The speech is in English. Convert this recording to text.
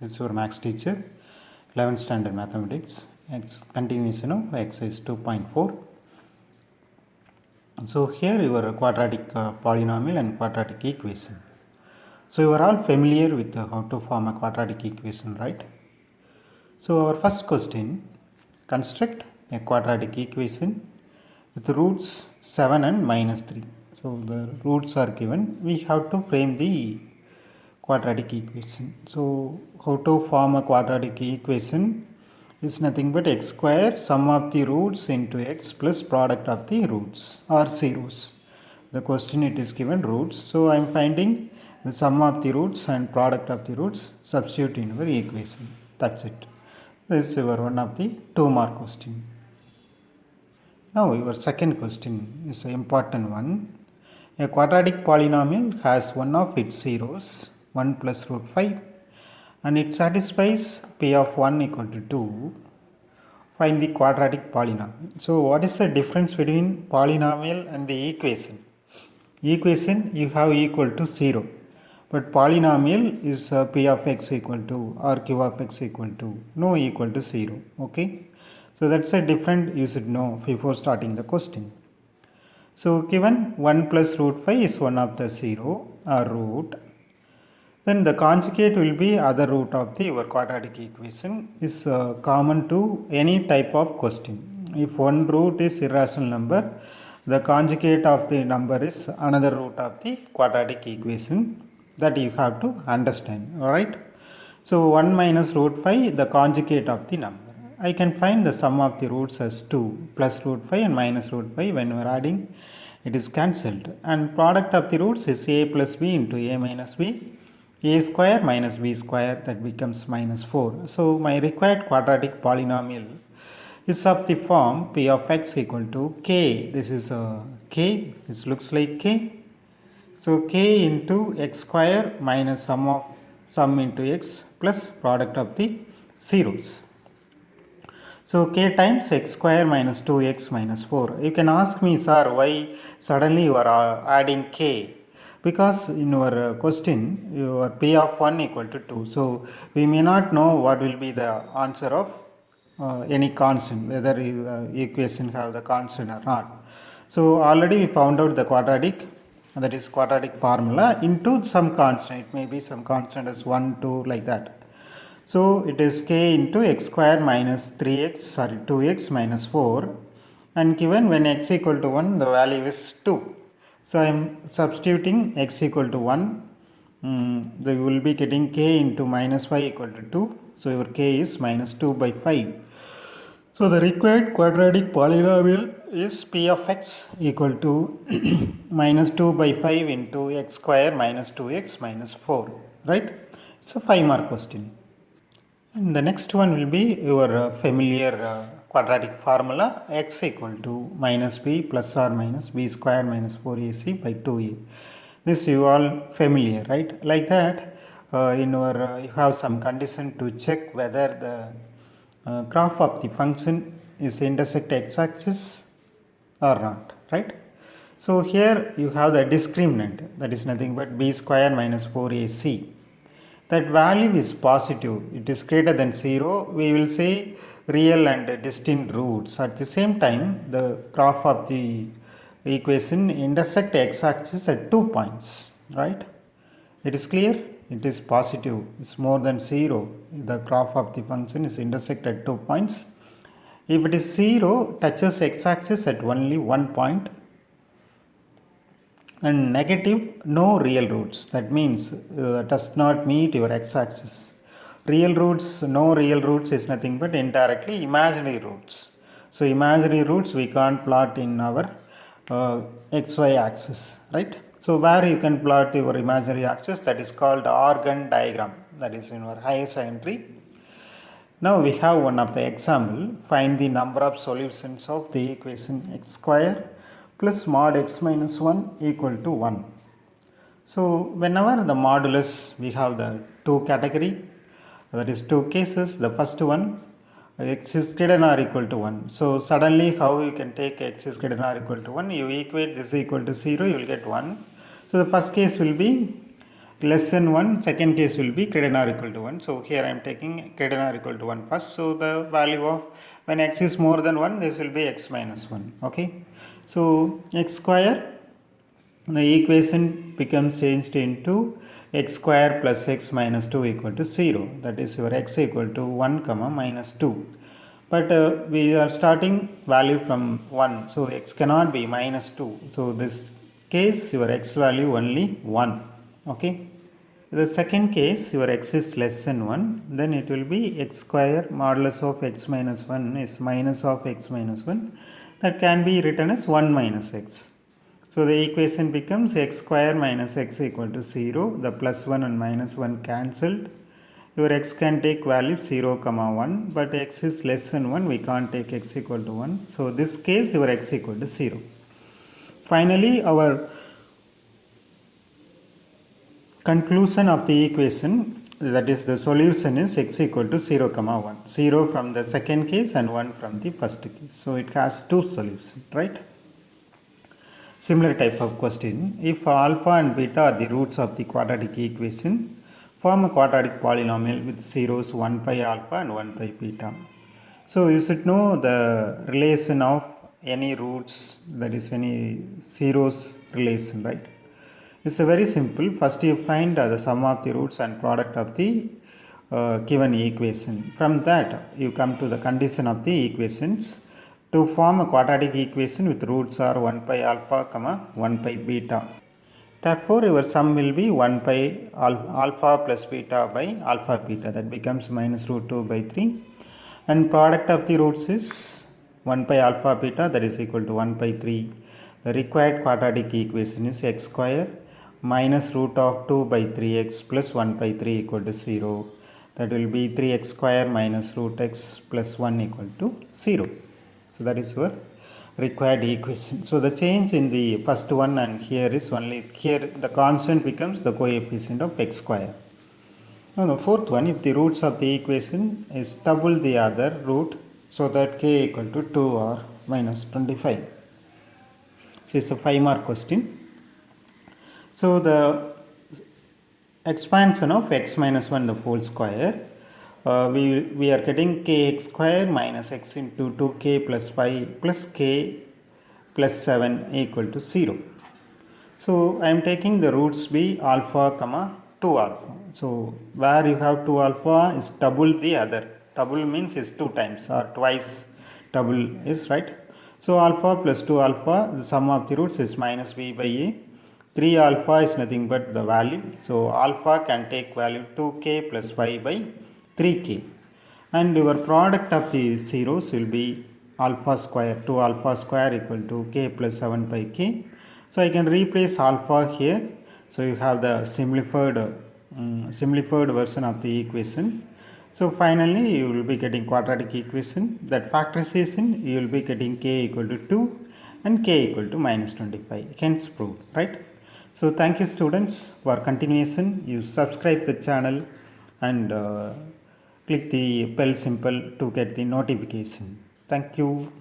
This is your maths teacher, 11th standard mathematics, continuation of exercise 2.4. So here your quadratic polynomial and quadratic equation. So you are all familiar with how to form a quadratic equation, right? So our first question, construct a quadratic equation with roots 7 and minus 3. So the roots are given. We have to frame the quadratic equation. So how to form a quadratic equation is nothing but x square sum of the roots into x plus product of the roots or zeros. The question it is given roots. So I am finding the sum of the roots and product of the roots, substitute in our equation. That's it. This is your one of the 2 mark question. Now your second question is an important one. A quadratic polynomial has one of its zeros 1 plus root 5 and it satisfies p of 1 equal to 2. Find the quadratic polynomial. So what is the difference between polynomial and the equation? Equation you have equal to 0, but polynomial is p of x equal to or q of x equal to no equal to 0. Okay, so that's a different you should know before starting the question. So given 1 plus root 5 is one of the 0 or root, then the conjugate will be other root of the your quadratic equation is common to any type of question. If one root is irrational number, the conjugate of the number is another root of the quadratic equation, that you have to understand. Alright. So 1 minus root 5, the conjugate of the number. I can find the sum of the roots as 2 plus root 5 and minus root 5. When we are adding, it is cancelled, and product of the roots is a plus b into a minus b. A square minus b square, that becomes minus 4. So my required quadratic polynomial is of the form p of x equal to k. This is k, this looks like k. So k into x square minus sum into x plus product of the zeros. So k times x square minus 2x minus 4. You can ask me, sir, why suddenly you are adding k? Because in your question, your p of 1 equal to 2. So we may not know what will be the answer of any constant, whether equation have the constant or not. So already we found out the quadratic, that is quadratic formula, into some constant. It may be some constant as 1, 2, like that. So it is k into x square minus 2x minus 4, and given when x equal to 1, the value is 2. So I am substituting x equal to 1. They will be getting k into minus 5 equal to 2. So your k is minus 2 by 5. So the required quadratic polynomial is p of x equal to minus 2 by 5 into x square minus 2x minus 4. Right? It's a 5 mark question. And the next one will be your familiar quadratic formula, x equal to minus b plus or minus b square minus 4ac by 2a. This you all familiar, right? Like that, in your you have some condition to check whether the graph of the function is intersect x-axis or not, right? So here you have the discriminant, that is nothing but b square minus 4ac. That value is positive, it is greater than 0, we will say real and distinct roots. At the same time, the graph of the equation intersect x-axis at 2 points, right? It is clear, it is positive, it's more than 0. The graph of the function is intersect at 2 points. If it is 0, touches x-axis at only 1 point, and negative, no real roots. That means does not meet your x-axis. Real roots, no real roots is nothing but indirectly imaginary roots. So imaginary roots we can't plot in our xy axis, right? So where you can plot your imaginary axis, that is called organ diagram. That is in our higher secondary. Now we have one of the example. Find the number of solutions of the equation x square plus mod x minus 1 equal to 1. So whenever the modulus, we have the two category, that is two cases. The first one, x is greater than or equal to 1. So suddenly how you can take x is greater than or equal to 1, you equate this equal to 0, you will get 1. So the first case will be less than 1, second case will be greater than or equal to 1. So here I am taking greater than or equal to 1 first. So the value of when x is more than 1, this will be x minus 1. Okay. So x square, the equation becomes changed into x square plus x minus 2 equal to 0. That is your x equal to 1 comma minus 2. But we are starting value from 1. So x cannot be minus 2. So this case your x value only 1. Okay. The second case your x is less than 1, then it will be x square modulus of x minus 1 is minus of x minus 1, that can be written as 1 minus x. So the equation becomes x square minus x equal to 0, the plus 1 and minus 1 cancelled. Your x can take value 0 comma 1, but x is less than 1, we can't take x equal to 1. So this case your x equal to 0. Finally our conclusion of the equation, that is the solution, is x equal to 0 comma 1. 0 from the second case and 1 from the first case. So it has two solutions, right? Similar type of question, if alpha and beta are the roots of the quadratic equation, form a quadratic polynomial with zeros 1 pi alpha and 1 pi beta. So you should know the relation of any roots, that is any zeros relation, right? It's a very simple. First you find the sum of the roots and product of the given equation. From that you come to the condition of the equations. To form a quadratic equation with roots are 1 pi alpha comma 1 pi beta. Therefore your sum will be 1 pi alpha plus beta by alpha beta, that becomes minus root 2 by 3, and product of the roots is 1 pi alpha beta, that is equal to 1 by 3. The required quadratic equation is x square minus root of 2 by 3x plus 1 by 3 equal to 0. That will be 3x square minus root x plus 1 equal to 0. So that is your required equation. So the change in the first one and here is only, here the constant becomes the coefficient of x square. Now the fourth one, if the roots of the equation is double the other root, so that k equal to 2 or minus 25. So it's a 5-mark question. So the expansion of x minus 1 the whole square, we are getting kx square minus x into 2k plus 5 plus k plus 7 equal to 0. So I am taking the roots be alpha comma 2 alpha. So where you have 2 alpha is double the other. Double means is 2 times or twice double is, right. So alpha plus 2 alpha, the sum of the roots is minus b by a. 3 alpha is nothing but the value. So alpha can take value 2k plus 5 by 3k. And your product of the zeros will be alpha square. 2 alpha square equal to k plus 7 by k. So I can replace alpha here. So you have the simplified version of the equation. So finally you will be getting quadratic equation. That factorization you will be getting k equal to 2 and k equal to minus 25. Hence proved, right? So thank you students. For continuation you subscribe the channel and click the bell symbol to get the notification. Thank you.